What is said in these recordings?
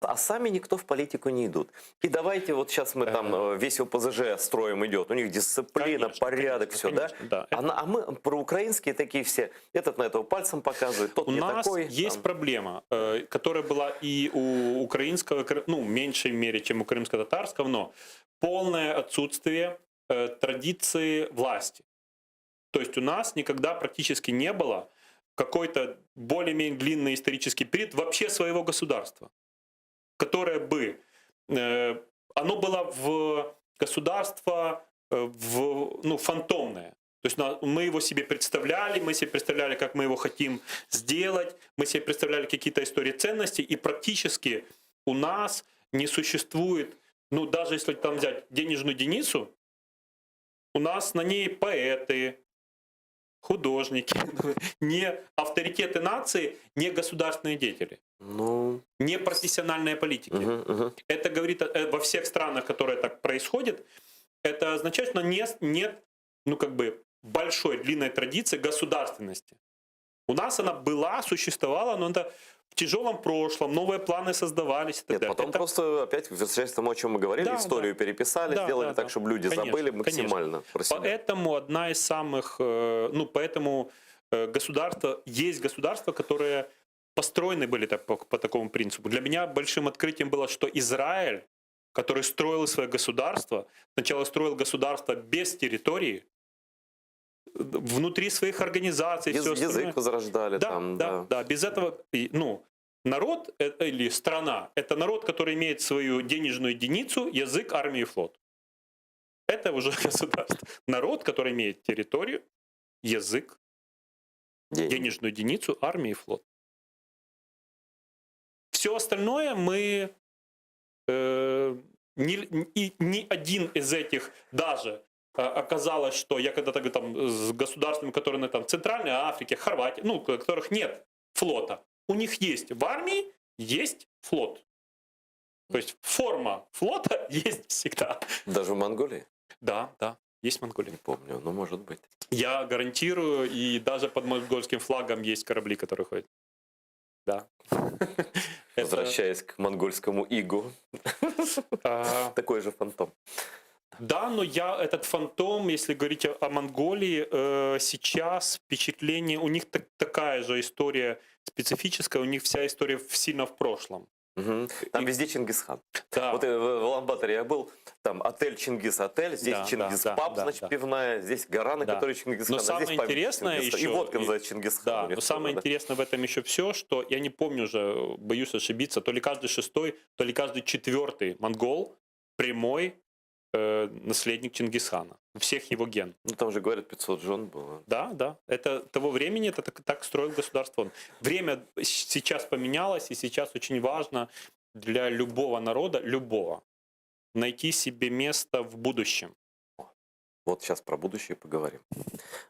а сами никто в политику не идут. И давайте вот сейчас мы там весь ОПЗЖ строим идет, у них дисциплина, Конечно, порядок, конечно, все, да? конечно, да. А мы проукраинские такие все, этот на этого пальцем показывает, тот У не нас такой. есть там. проблема, которая была и у украинского, ну, в меньшей мере, чем у крымско-татарского, но полное отсутствие традиции власти. То есть у нас никогда практически не было какой-то более-менее длинный исторический период вообще своего государства, которое бы, оно было в государство ну, фантомное. То есть мы его себе представляли, мы себе представляли, как мы его хотим сделать, мы себе представляли какие-то истории ценностей, и практически у нас не существует, ну даже если там взять денежную единицу, у нас на ней поэты, художники, не авторитеты нации, не государственные деятели, Ну, не профессиональные политики. Это говорит во всех странах, которые так происходит, это означает, что нет ну, как бы, большой, длинной традиции государственности. У нас она была, существовала, но это в тяжелом прошлом, новые планы создавались. И так нет, далее. потом Это... просто опять возвращаясь к тому, о чем мы говорили, Да, историю да. переписали, Да, сделали да, так, да. чтобы люди Конечно, забыли максимально про себя. Поэтому одна из самых, ну, поэтому государства, есть государства, которые построены были по такому принципу. Для меня большим открытием было, что Израиль, который строил свое государство, сначала строил государство без территории, внутри своих организаций, все остальное. Язык возрождали Да, там, да. Без этого, ну, народ или страна — это народ, который имеет свою денежную единицу, язык, армию и флот. Это уже государство. Народ, который имеет территорию, язык, денежную единицу, армию и флот. Все остальное мы ни один из этих даже оказалось, что я когда-то говорю там с государствами, которые там в Центральной Африке, Хорватии, ну, у которых нет флота, у них есть в армии есть флот. То есть форма флота есть всегда. Даже в Монголии? Да, есть Монголия. Не помню, но может быть. Я гарантирую, и даже под монгольским флагом есть корабли, которые ходят. Да. Возвращаясь к монгольскому игу. Такой же фантом. Да, но этот фантом, если говорить о Монголии, сейчас впечатление, у них такая же история специфическая, у них вся история сильно в прошлом. Там везде Чингисхан. Да. Вот в Улан-Баторе я был, там отель Чингис-отель, здесь Чингис-паб, значит, пивная, здесь гора, на которой Чингисхан, но самое интересное еще, и водка называется Чингисхан. Да, но самое интересное в этом еще все, что, я не помню уже, боюсь ошибиться, то ли каждый шестой, то ли каждый четвертый монгол прямой наследник Чингисхана. У всех его ген. Ну, там же говорят, 500 жен было. Да. Это того времени, это так строил государство он. Время сейчас поменялось, и сейчас очень важно для любого народа, найти себе место в будущем. Вот сейчас про будущее поговорим.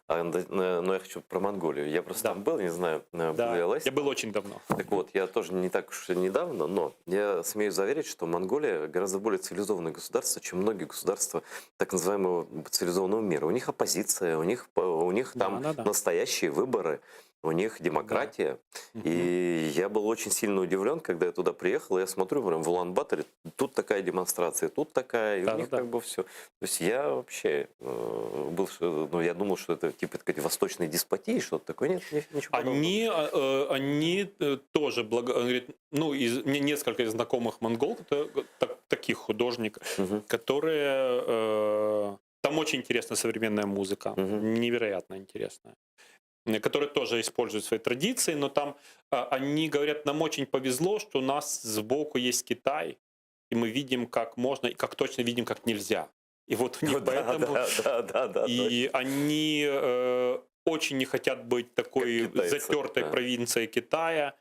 Но я хочу про Монголию. Я просто там был, не знаю, я был очень давно. Так вот, я тоже не так уж и недавно, но я смею заверить, что Монголия гораздо более цивилизованное государство, чем многие государства так называемого цивилизованного мира. У них оппозиция, у них там настоящие выборы, у них демократия. И я был очень сильно удивлен, когда я туда приехал, и я смотрю, прям в Улан-Баторе, тут такая демонстрация, тут такая, и у них как бы все. То есть я вообще был, ну, я думал, что это типа такой восточной деспотии, что-то такое. Нет, ничего подобного. Они тоже, ну, у меня несколько знакомых монгол, таких художников, которые... Там очень интересная современная музыка, невероятно интересная, которые тоже используют свои традиции, но там они говорят, нам очень повезло, что у нас сбоку есть Китай, и мы видим, как можно, и как точно видим, как нельзя. И вот у них поэтому... И они очень не хотят быть такой затертой провинцией Китая,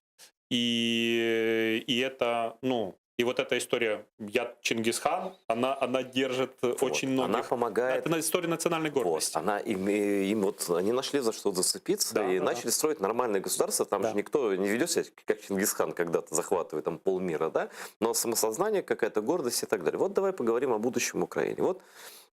и это, ну... И вот эта история «Я Чингисхан», она держит очень многих. Она помогает. Это история национальной гордости. Вот, им вот они нашли за что зацепиться и начали строить нормальное государство. Там же никто не ведет себя, как Чингисхан когда-то захватывает там полмира, да? Но самосознание, какая-то гордость и так далее. Вот давай поговорим о будущем Украине. Вот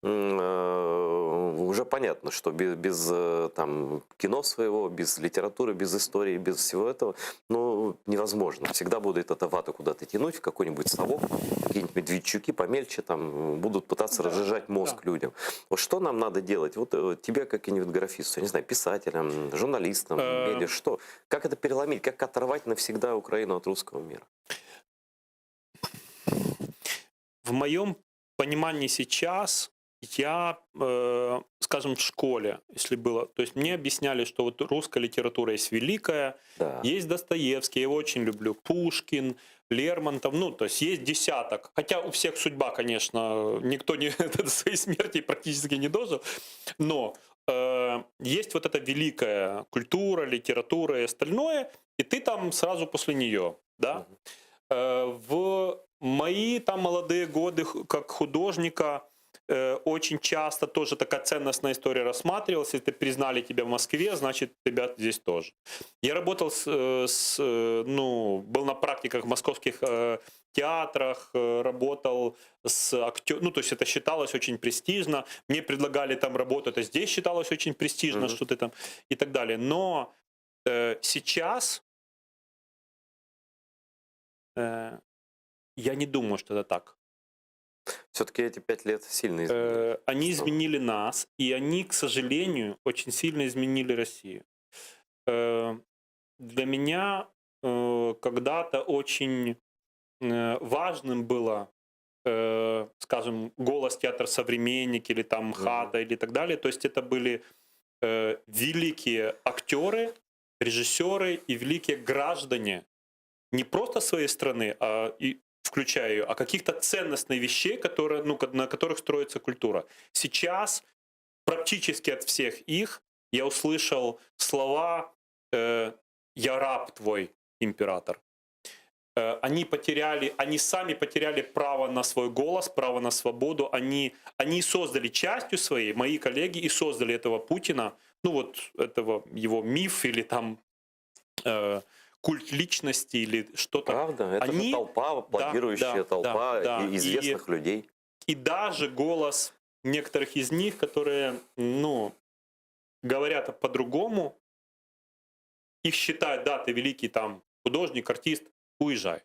уже понятно, что без там, кино своего, без литературы, без истории, без всего этого, ну, невозможно. Всегда будет эта вата куда-то тянуть, в какой-нибудь совок, какие-нибудь медведчуки помельче там будут пытаться разжижать мозг людям. Вот что нам надо делать? Вот тебе, как кинематографисту, я не знаю, писателям, журналистам, медиа, что? Как это переломить? Как оторвать навсегда Украину от русского мира? В моем понимании сейчас я, скажем, в школе, если было, то есть мне объясняли, что вот русская литература есть великая, Да. есть Достоевский, я его очень люблю, Пушкин, Лермонтов, ну, то есть есть десяток. Хотя у всех судьба, конечно, никто не, до своей смерти практически не дожил, но есть вот эта великая культура, литература и остальное, и ты там сразу после нее, да. В мои там молодые годы как художника очень часто тоже такая ценностная история рассматривалась. Если признали тебя в Москве, значит, тебя здесь тоже. Я работал был на практиках в московских театрах, работал с актером, ну, то есть это считалось очень престижно. Мне предлагали там работать, а здесь считалось очень престижно, что ты там и так далее. Но сейчас я не думаю, что это так. Все-таки эти 5 лет сильно изменили. Они изменили нас, и они, к сожалению, очень сильно изменили Россию. Для меня когда-то очень важным было, скажем, «Голос», театр «Современник» или там «Хата» или так далее. То есть это были великие актеры, режиссеры и великие граждане не просто своей страны, включая ее, а каких-то ценностных вещей, которые, ну, на которых строится культура. Сейчас практически от всех их я услышал слова «Я раб твой, император». Они сами потеряли право на свой голос, право на свободу. Они создали частью своей, мои коллеги, и создали этого Путина, ну вот этого его миф или там культ личности или что-то. Правда? Это же толпа, аплодирующая толпа известных людей. И даже голос некоторых из них, которые, ну, говорят по-другому, их считают, да, ты великий там художник, артист, уезжай.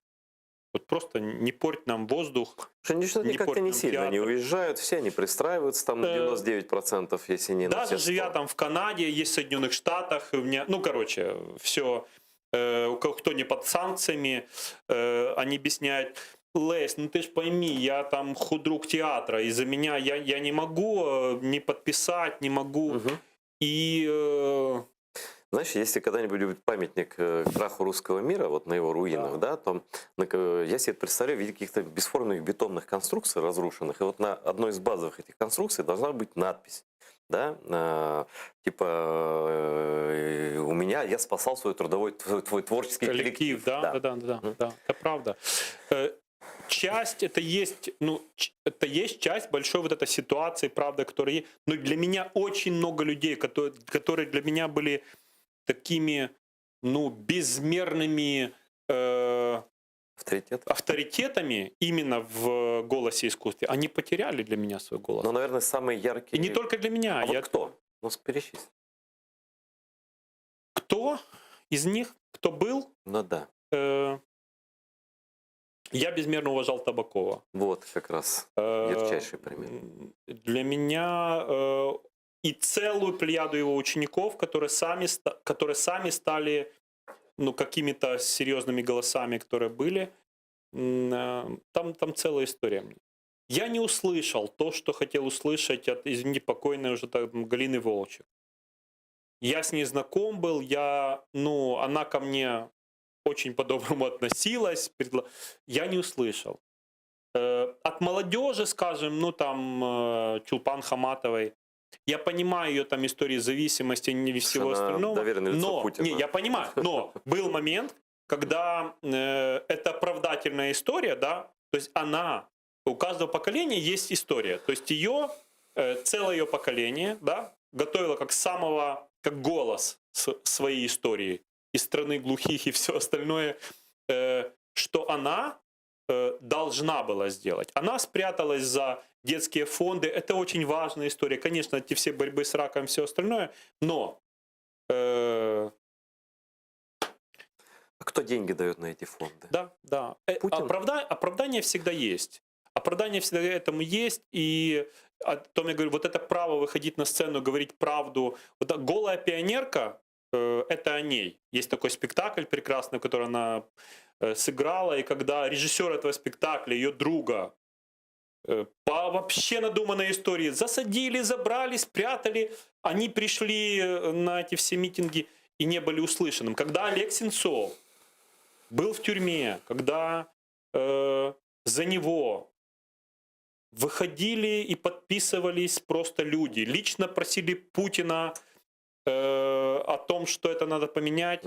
Вот просто не порть нам воздух. Они как-то не сильно театр. не уезжают, все они пристраиваются там на 99%, если не на все Даже живя там в Канаде, есть в Соединенных Штатах, у меня, ну, короче, все, кто не под санкциями, они объясняют: Лесь, ну ты ж пойми, я там худрук театра, из-за меня я не могу не подписать, не могу. И знаешь, если когда-нибудь будет памятник краху русского мира, вот на его руинах, да, то я себе представляю в виде каких-то бесформенных бетонных конструкций разрушенных, и вот на одной из базовых этих конструкций должна быть надпись, да, типа у меня, я спасал свой трудовой, твой творческий коллектив. Да, это правда. Часть это есть, ну, это есть часть большой вот этой ситуации, правда, которая есть. Но для меня очень много людей, которые для меня были такими, ну, безмерными авторитетами именно в «Голосе» искусстве, они потеряли для меня свой голос. Ну, наверное, самые яркие. И не только для меня. А вот кто? Ну, перечисли. Кто из них, кто был? Ну да. Я безмерно уважал Табакова. Вот как раз ярчайший пример. Для меня и целую плеяду его учеников, которые сами стали, ну, какими-то серьезными голосами, которые были. Там целая история. Я не услышал то, что хотел услышать от, извините, покойной уже там Галины Волчек. Я с ней знаком был, она ко мне очень по-доброму относилась. Я не услышал. От молодежи, скажем, ну там Чулпан Хаматовой, я понимаю ее там истории зависимости и всего остального. Но, я понимаю, но был момент, когда это оправдательная история, да, то есть у каждого поколения есть история, то есть целое ее поколение, да, готовило как голос своей истории из страны глухих и все остальное, что она должна была сделать. Она спряталась за детские фонды. Это очень важная история. Конечно, эти все борьбы с раком и все остальное. Но А кто деньги дает на эти фонды? да, да. Путин? Оправдание всегда есть. Оправдание всегда этому есть. И о том я говорю, вот это право выходить на сцену, говорить правду. Вот «Голая пионерка» это о ней. Есть такой спектакль прекрасный, в котором она сыграла. И когда режиссер этого спектакля, ее друга, по вообще надуманной истории засадили, забрали, спрятали, они пришли на эти все митинги и не были услышанным. Когда Олег Сенцов был в тюрьме, когда за него выходили и подписывались просто люди, лично просили Путина о том, что это надо поменять,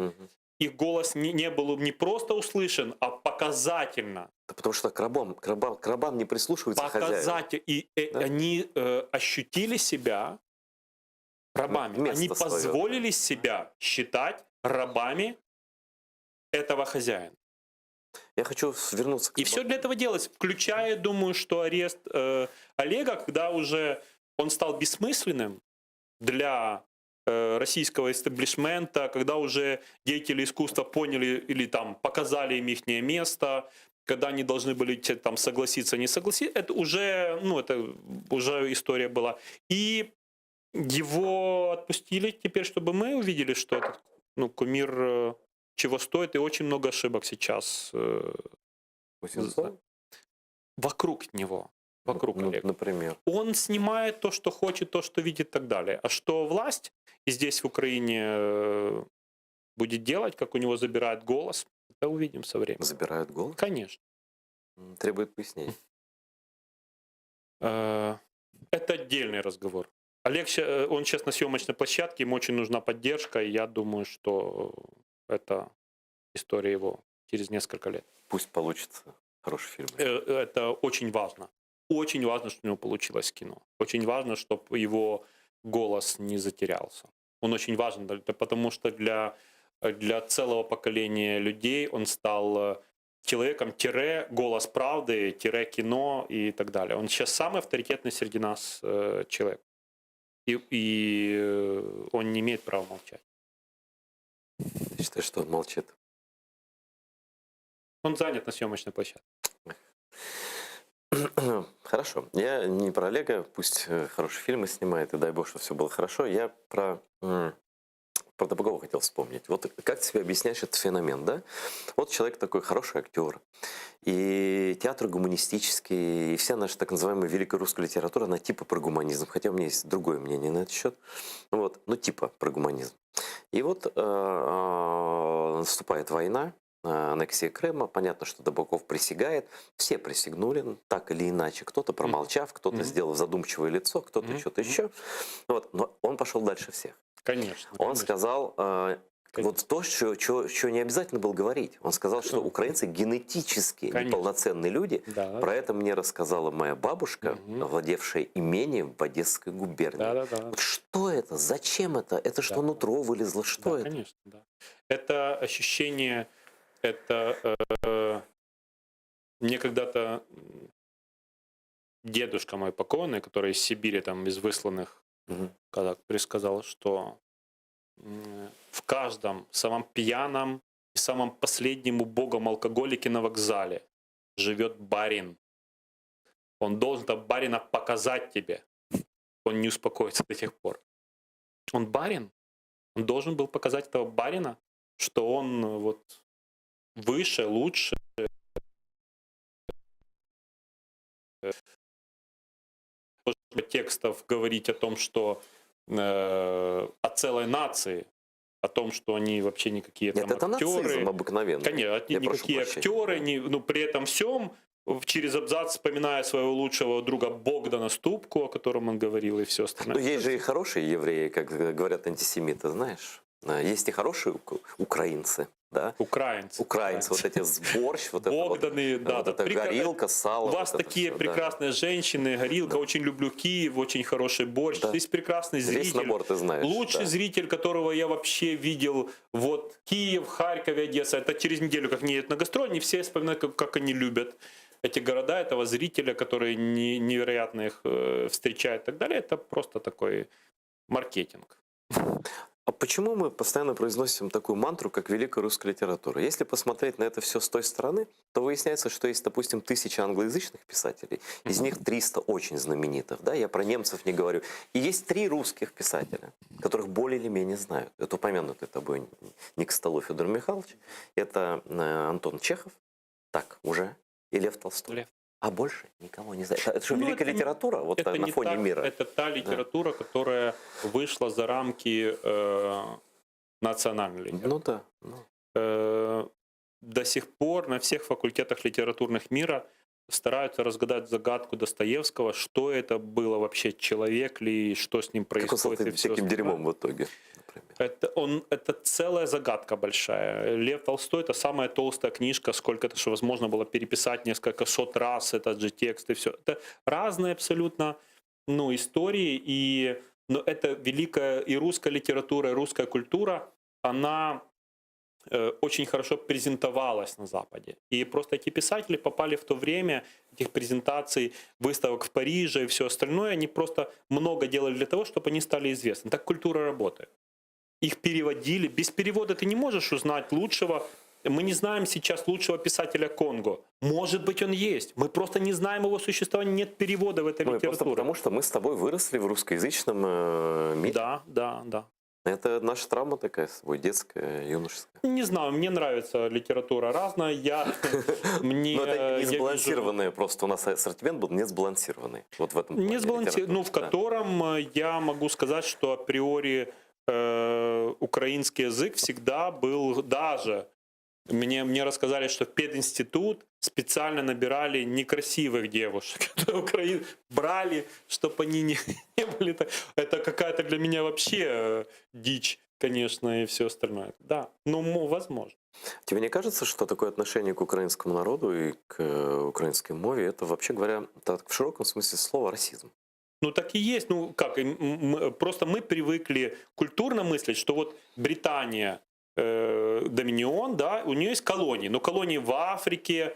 их голос не был не просто услышан, а показательно. Да потому что к рабам не прислушиваются хозяева. Показатель. И Да? они ощутили себя рабами. Место Они свое. позволили себя считать рабами этого хозяина. Я хочу вернуться к... И все для этого делалось, включая, думаю, что арест Олега, когда уже он стал бессмысленным для российского истеблишмента, когда уже деятели искусства поняли или там показали им их место, когда они должны были там согласиться, не согласиться, это уже, это уже история была. И его отпустили теперь, чтобы мы увидели, что этот кумир чего стоит, и очень много ошибок сейчас вокруг него. Вокруг Олега. Например. Он снимает то, что хочет, то, что видит и так далее. А что власть и здесь в Украине будет делать, как у него забирают голос, это увидим со временем. Забирают голос? Конечно. Требует пояснений. Это отдельный разговор. Олег, он сейчас на съемочной площадке, ему очень нужна поддержка, и я думаю, что это история его через несколько лет. Пусть получится хороший фильм. Это очень важно. Очень важно, что у него получилось кино. Очень важно, чтобы его голос не затерялся. Он очень важен, потому что для целого поколения людей он стал человеком, голос правды, кино и так далее. Он сейчас самый авторитетный среди нас человек. И он не имеет права молчать. Ты считаешь, что он молчит? Он занят на съемочной площадке. Хорошо. Я не про Олега, пусть хорошие фильмы снимает, и дай бог, что все было хорошо. Я про другого хотел вспомнить. Вот как тебе объясняешь этот феномен, да? Вот человек такой хороший актер, и театр гуманистический, и вся наша так называемая великая русская литература, она типа про гуманизм, хотя у меня есть другое мнение на этот счет, вот, типа про гуманизм. И вот наступает война, аннексия Крыма, понятно, что Табаков присягает, все присягнули, так или иначе, кто-то промолчав, кто-то сделал задумчивое лицо, кто-то что-то еще, вот, но он пошел дальше всех. Конечно. Он сказал вот то, что не обязательно было говорить. Он сказал, что украинцы генетически неполноценные люди. Да. Про это мне рассказала моя бабушка, владевшая имением в Одесской губернии. Да. Вот что это? Зачем это? Это что, нутро вылезло? Что это? Конечно, да. Это ощущение, мне когда-то дедушка мой покойный, который из Сибири, там, из высланных, когда предсказал, что в каждом самом пьяном и самом последнем убогом алкоголике на вокзале живет барин. Он должен этого барина показать тебе. Он не успокоится до тех пор. Он барин. Он должен был показать этого барина, что он вот выше, лучше. Текстов говорить о том, что о целой нации, о том, что они вообще никакие Нет, там это актеры. Нацизм обыкновенный. Конечно, никакие актеры, при этом всем через абзац вспоминая своего лучшего друга Богдана Ступку, о котором он говорил, и все остальное. Есть же и хорошие евреи, как говорят антисемиты, знаешь. Есть и хорошие украинцы, да? Украинцы. Вот эти борщ, вот это вот, Богданы, да, вот да, эта горилка, сало. У вас вот это такие всё, да. прекрасные женщины, горилка, очень люблю Киев, очень хороший борщ. Да. Здесь прекрасный зритель. Весь набор ты знаешь. Лучший да. зритель, которого я вообще видел, вот Киев, Харьков, Одесса. Это через неделю, как они едут на гастроль, они все вспоминают, как они любят эти города, этого зрителя, который невероятно их встречает и так далее. Это просто такой маркетинг. А почему мы постоянно произносим такую мантру, как великая русская литература? Если посмотреть на это все с той стороны, то выясняется, что есть, допустим, 1000 англоязычных писателей, из них 300 очень знаменитых, да, я про немцев не говорю, и есть 3 русских писателя, которых более или менее знают. Это упомянутый тобой не к столу Федор Михайлович, это Антон Чехов, так, уже, и Лев Толстой. Лев. А больше никого не знает. Это что, Ну, великая это литература вот это на не фоне та, мира? Это та литература, которая вышла за рамки национальной литературы. Ну да. Ну. До сих пор на всех факультетах литературных мира стараются разгадать загадку Достоевского, что это было вообще, человек ли, что с ним Как он происходит. стал и всё всяким остальное. дерьмом в итоге. Например. Это целая загадка большая. Лев Толстой — это самая толстая книжка, сколько это, что возможно было переписать несколько сот раз этот же текст и все. Это разные абсолютно истории, но это великая и русская литература, и русская культура, она очень хорошо презентовалась на Западе. И просто эти писатели попали в то время этих презентаций, выставок в Париже и все остальное, они просто много делали для того, чтобы они стали известны. Так культура работает. Их переводили. Без перевода ты не можешь узнать лучшего. Мы не знаем сейчас лучшего писателя Конго. Может быть, он есть. Мы просто не знаем его существования. Нет перевода в этой Просто литературе. потому, что мы с тобой выросли в русскоязычном мире. Да. Это наша травма такая, свой детская, юношеская. Не знаю, мне нравится литература разная. Но это не сбалансированная, просто у нас ассортимент был не сбалансированный. Вот в этом плане. Не сбалансированный, в котором я могу сказать, что априори украинский язык всегда был даже. Мне рассказали, что в пединститут специально набирали некрасивых девушек. Брали, чтобы они не были... Это какая-то для меня вообще дичь, конечно, и все остальное. Да, возможно. Тебе не кажется, что такое отношение к украинскому народу и к украинской мове, это, вообще говоря, так, в широком смысле слова, расизм? Так и есть. Просто мы привыкли культурно мыслить, что вот Британия, Доминион, да, у нее есть колонии. Но колонии в Африке,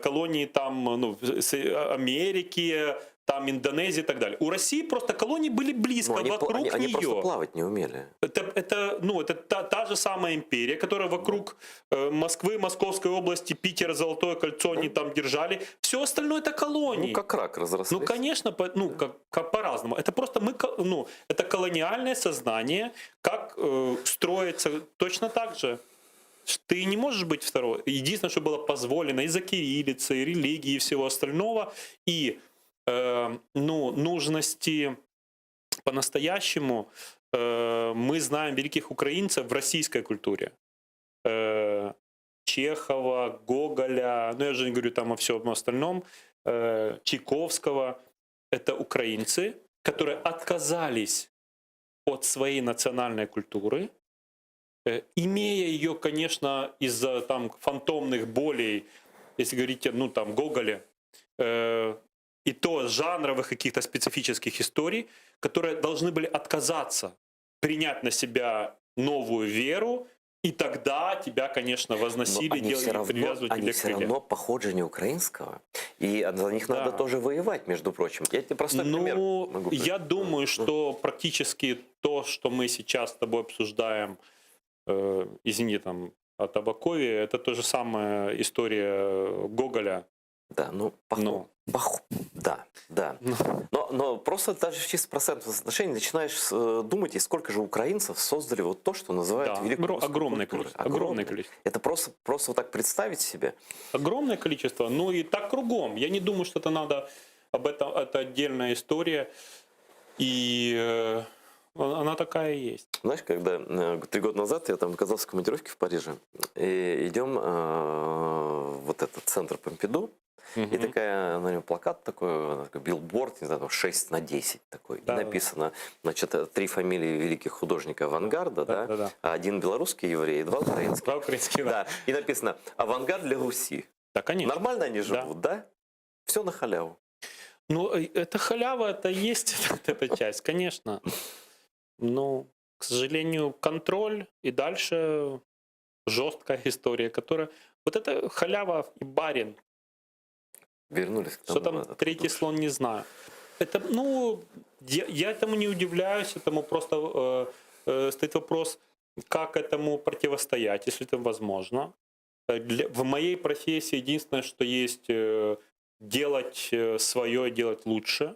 колонии там, Америки, там Индонезии и так далее. У России просто колонии были близко, вокруг нее. Они просто плавать не умели. Это та же самая империя, которая вокруг Москвы, Московской области, Питера, Золотое кольцо они там держали. Все остальное это колонии. Как рак разрослись. Конечно, как по-разному. Это просто это колониальное сознание, как строится точно так же. Ты не можешь быть второй. Единственное, что было позволено из-за кириллицы, религии и всего остального, и нужности по-настоящему мы знаем великих украинцев в российской культуре. Чехова, Гоголя, я же не говорю там о всем остальном, Чайковского. Это украинцы, которые отказались от своей национальной культуры, имея ее, конечно, из-за там фантомных болей, если говорить, Гоголя, и то жанровых каких-то специфических историй, которые должны были отказаться, принять на себя новую веру, и тогда тебя, конечно, возносили, привязывали они тебя к все крыле. равно походжение украинского, и за них надо тоже воевать, между прочим. Я тебе просто пример могу привести. Я думаю, что практически то, что мы сейчас с тобой обсуждаем, извини, о Табакове, это то же самая история Гоголя. Да, да. Но просто даже в чисто процентном соотношении начинаешь думать, и сколько же украинцев создали вот то, что называют великой русской огромное культурой. количество. Огромное количество. Это просто вот так представить себе. Огромное количество. И так кругом. Я не думаю, что это надо об этом. Это отдельная история. И она такая и есть. Знаешь, когда 3 года назад я там оказался в командировке в Париже, и идем вот этот центр Помпиду, И Мгм. такая на нем плакат такой билборд, не знаю, там 6 на 10 такой. Да, И да. написано, значит, 3 фамилии великих художников авангарда, да, Да. а 1 белорусский еврей и 2 украинских. Два украинских, да. Да, и написано «Авангард для Руси». Да, конечно. Нормально они Да. живут, да? Все на халяву. Ну, это халява, это есть вот эта часть, конечно. Но, к сожалению, контроль и дальше жесткая история, которая... Вот это халява и барин. Вернулись к тому. Что там этот третий душ. слон, не знаю. Это, ну, я этому не удивляюсь, этому просто стоит вопрос, как этому противостоять, если это возможно. В моей профессии единственное, что есть, делать свое, делать лучше.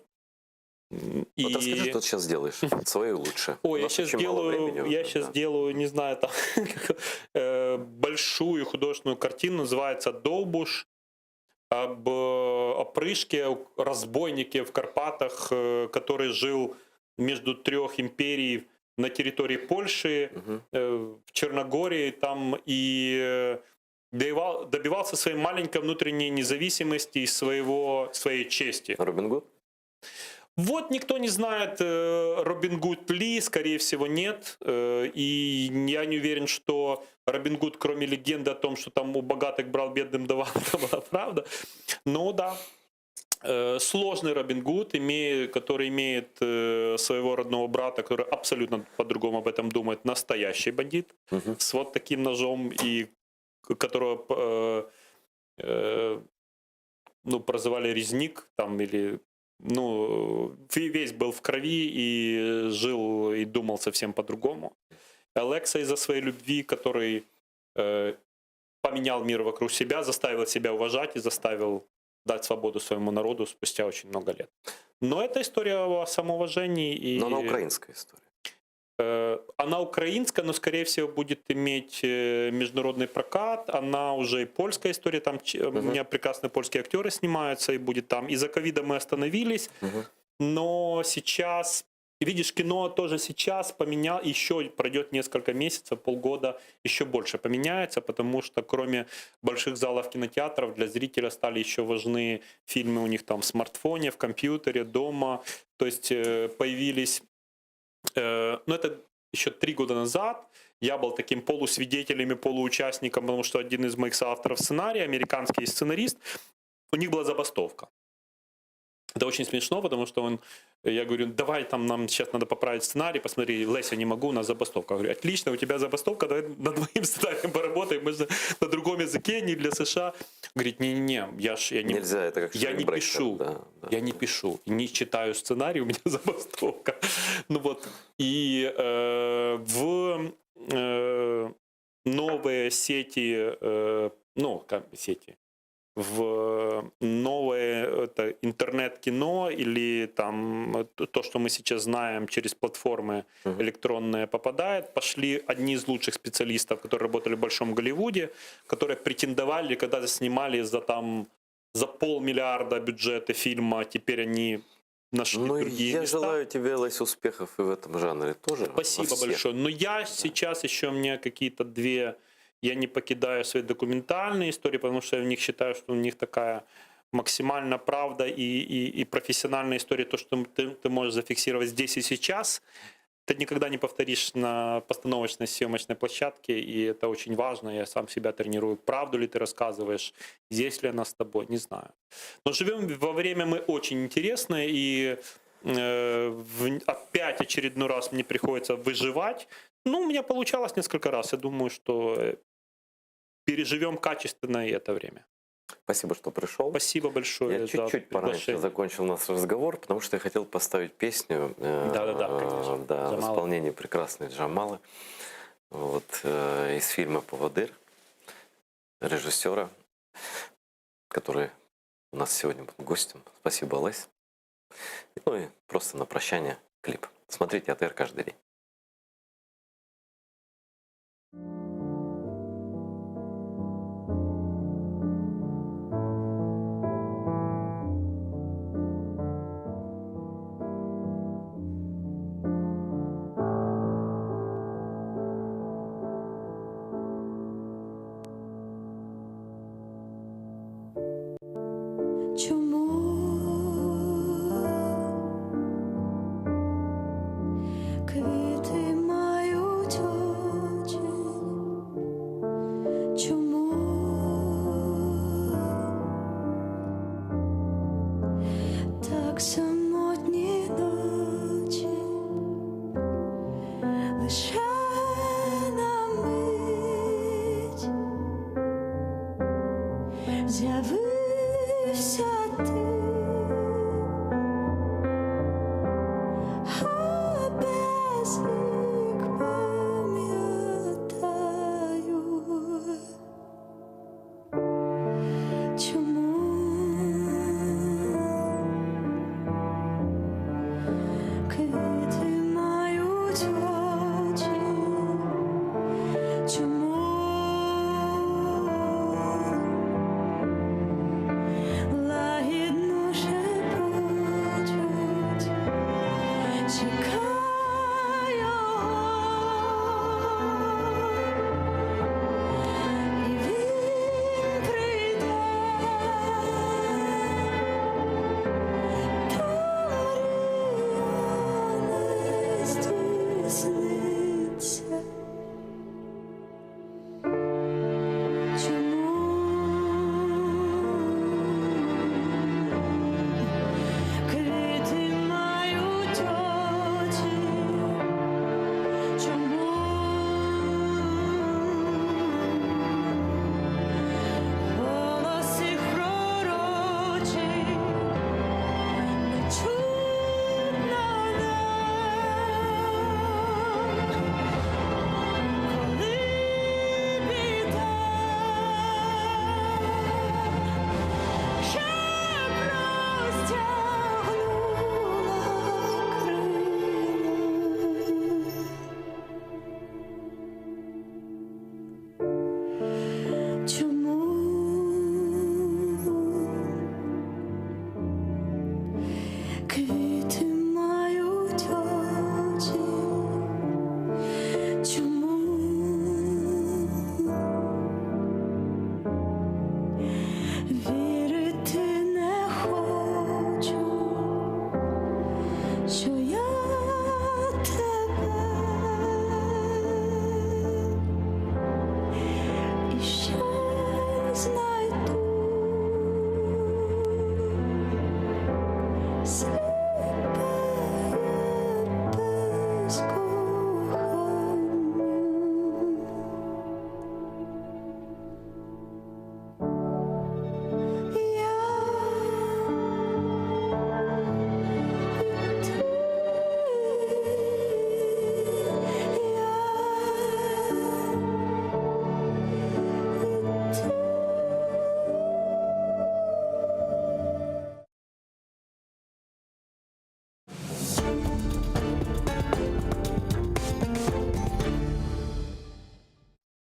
Вот расскажи, что ты сейчас делаешь. Свое лучше. Ой, У я нас сейчас очень мало времени делаю, уже, я сейчас да. делаю, не знаю, там большую художественную картину, называется «Довбуш», об опрышке, разбойнике в Карпатах, который жил между 3 империй на территории Польши, Мгм. в Черногории, там и добивался своей маленькой внутренней независимости и своей чести. Робин Гуд? Вот никто не знает, Робин Гуд ли, скорее всего, нет. И я не уверен, что Робин Гуд, кроме легенды о том, что там у богатых брал, бедным давал, это была правда. Но да, сложный Робин Гуд, который имеет своего родного брата, который абсолютно по-другому об этом думает, настоящий бандит, Мгм. с вот таким ножом, и которого ну, прозывали резник, там, или, ну, весь был в крови и жил и думал совсем по-другому. Алекса из-за своей любви, который поменял мир вокруг себя, заставил себя уважать и заставил дать свободу своему народу спустя очень много лет. Но это история о самоуважении. И, Но она украинская история. она украинская, но, скорее всего, будет иметь международный прокат. Она уже и польская история. Там у меня прекрасные польские актеры снимаются, и будет там. Из-за ковида мы остановились. Мгм. Но сейчас, видишь, кино тоже сейчас еще пройдет несколько месяцев, полгода, еще больше поменяется, потому что кроме больших залов кинотеатров для зрителя стали еще важны фильмы у них там в смартфоне, в компьютере, дома. То есть появились, ну это еще 3 года назад, я был таким полусвидетелем и полуучастником, потому что один из моих соавторов сценария, американский сценарист, у них была забастовка. Это очень смешно, потому что я говорю, давай там нам сейчас надо поправить сценарий, посмотри, Леся, не могу, у нас забастовка. Я говорю, отлично, у тебя забастовка, давай над твоим сценарием поработаем, мы же на другом языке, не для США. Говорит, не-не-не, я не, Нельзя, это как я не Шрек-Брекер, пишу, да, да. я не пишу, не читаю сценарий, у меня забастовка. Ну вот, и в новые сети, ну, как сети, в новое это интернет-кино или там то, что мы сейчас знаем через платформы электронные попадает, пошли одни из лучших специалистов, которые работали в Большом Голливуде, которые претендовали, когда снимали за 500 миллиона бюджета фильма, теперь они нашли Ну, другие я места. желаю тебе, Лесь, успехов и в этом жанре тоже. во Спасибо всех. большое. Но я сейчас еще, у меня какие-то 2, я не покидаю свои документальные истории, потому что я в них считаю, что у них такая максимально правда и профессиональная история, то, что ты можешь зафиксировать здесь и сейчас, ты никогда не повторишь на постановочной съемочной площадке, и это очень важно. Я сам себя тренирую. Правду ли ты рассказываешь, есть ли она с тобой, не знаю. Но живем во время мы очень интересное, и опять очередной раз мне приходится выживать. Ну, у меня получалось несколько раз. Я думаю, что переживем качественно и это время. Спасибо, что пришел. Спасибо большое Я за чуть-чуть пораньше приглашение. закончил наш разговор, потому что я хотел поставить песню Да-да-да, конечно. да, в Джамала. исполнении прекрасной Джамалы, вот, из фильма «Поводырь», режиссера, который у нас сегодня был гостем. Спасибо, Лесь. Ну и просто на прощание клип. Смотрите АТР каждый день. як самотні ночі, лише на мить з'явився ти.